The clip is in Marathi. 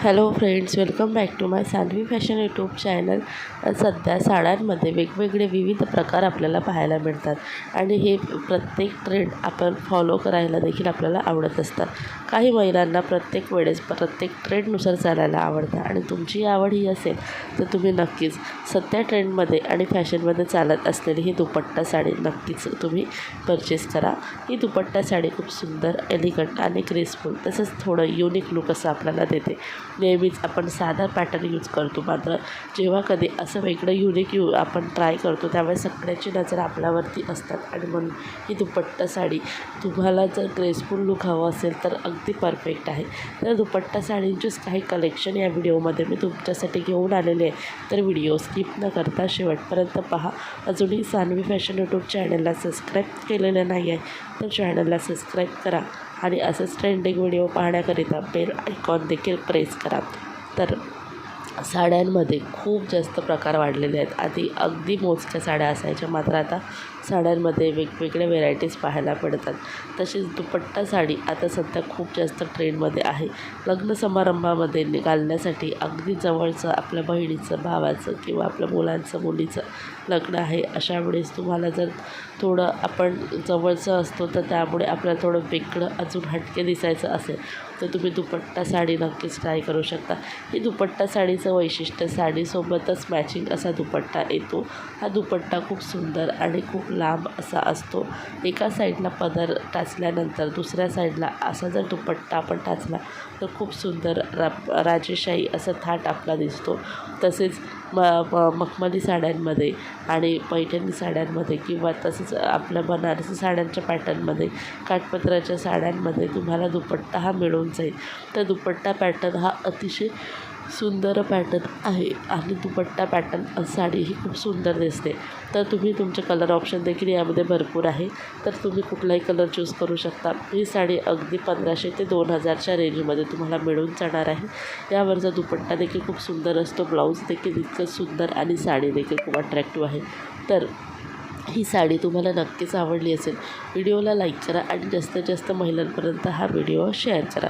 Hello friends, welcome back to my Sanvi fashion YouTube channel. सध्या साड्यांमध्ये वेगवेगळे विविध प्रकार आपल्याला पाहायला मिळतात आणि हे प्रत्येक ट्रेंड आपण फॉलो करायला देखील आपल्याला आवडत असतात. काही महिलांना प्रत्येक वेळेस प्रत्येक ट्रेंडनुसार चालायला आवडतं आणि तुमची आवड ही असेल तर तुम्ही नक्कीच सध्या ट्रेंडमध्ये आणि फॅशनमध्ये चालत असलेली ही दुपट्टा साडी नक्कीच तुम्ही परचेस करा. ही दुपट्टा साडी खूप सुंदर, एलिगंट आणि ग्रेसफुल तसंच थोडं युनिक लुक असं आपल्याला देते. नेहमीच आपण साधा पॅटर्न यूज करतो, मात्र जेव्हा कधी असं वेगळं युनिक आपण ट्राय करतो त्यावेळेस सगळ्याची नजर आपल्यावरती असतात आणि म्हणून ही दुपट्टा साडी तुम्हाला जर ग्रेसफुल लुक हवं असेल तर अगदी परफेक्ट आहे. तर दुपट्टा साडींचेच काही कलेक्शन या व्हिडिओमध्ये मी तुमच्यासाठी घेऊन आलेले आहे, तर व्हिडिओ स्किप न करता शेवटपर्यंत पहा. अजूनही सान्वी फॅशन यूट्यूब चॅनलला सबस्क्राईब केलेलं नाही आहे तर चॅनलला सबस्क्राईब करा आणि असेच ट्रेंडिंग व्हिडिओ पाहण्याकरिता बेल आयकॉन देखील प्रेस करा. तर साड्यांमध्ये खूप जास्त प्रकार वाढलेले आहेत. आधी अगदी मोजक्या साड्या असायच्या, मात्र आता साड्यांमध्ये वेगवेगळ्या व्हेरायटीज पाहायला पडतात. तसेच दुपट्टा साडी आता सध्या खूप जास्त ट्रेंडमध्ये आहे. लग्न समारंभामध्ये घालण्यासाठी अगदी जवळचं आपल्या बहिणीचं, भावाचं किंवा आपल्या मुलांचं, मुलीचं लग्न आहे, अशा वेळेस तुम्हाला जर थोडं आपण जवळचं असतो तर त्यामुळे आपल्याला थोडं वेगळं अजून हटके दिसायचं असेल तर तुम्ही दुपट्टा साडी नक्कीच ट्राय करू शकता. ही दुपट्टा साडीचं वैशिष्ट्य साडीसोबतच मॅचिंग असा दुपट्टा येतो. हा दुपट्टा खूप सुंदर आणि खूप लांब असा असतो. एका साईडला पदर टाचल्यानंतर दुसऱ्या साईडला असा जर दुपट्टा आपण टाचला तर खूप सुंदर राजेशाही असा थाट आपला दिसतो. तसेच मखमली साड्यांमध्ये आणि पैठणी साड्यांमध्ये किंवा तसेच आपल्या बनारसी साड्यांच्या पॅटर्नमध्ये, काठपदराच्या साड्यांमध्ये तुम्हाला दुपट्टा हा मिळून जाईल. तर दुपट्टा पॅटर्न हा अतिशय सुंदर पॅटर्न आहे आणि दुपट्टा पॅटर्न साडी ही खूप सुंदर दिसते. तर तुम्ही तुमचे कलर ऑप्शन देखील यामध्ये भरपूर आहे, तर तुम्ही कुठलाही कलर चूज करू शकता. ही साडी अगदी 1500 ते 2000च्या रेंजमध्ये तुम्हाला मिळून जाणार आहे. यावरचा दुपट्टा देखील खूप सुंदर असतो, ब्लाऊज देखील इतकं सुंदर आणि साडी देखील खूप अट्रॅक्टिव्ह आहे. तर ही साडी तुम्हाला नक्कीच आवडली असेल. व्हिडिओला लाईक करा आणि जास्तीत जास्त महिलांपर्यंत हा व्हिडिओ शेअर करा.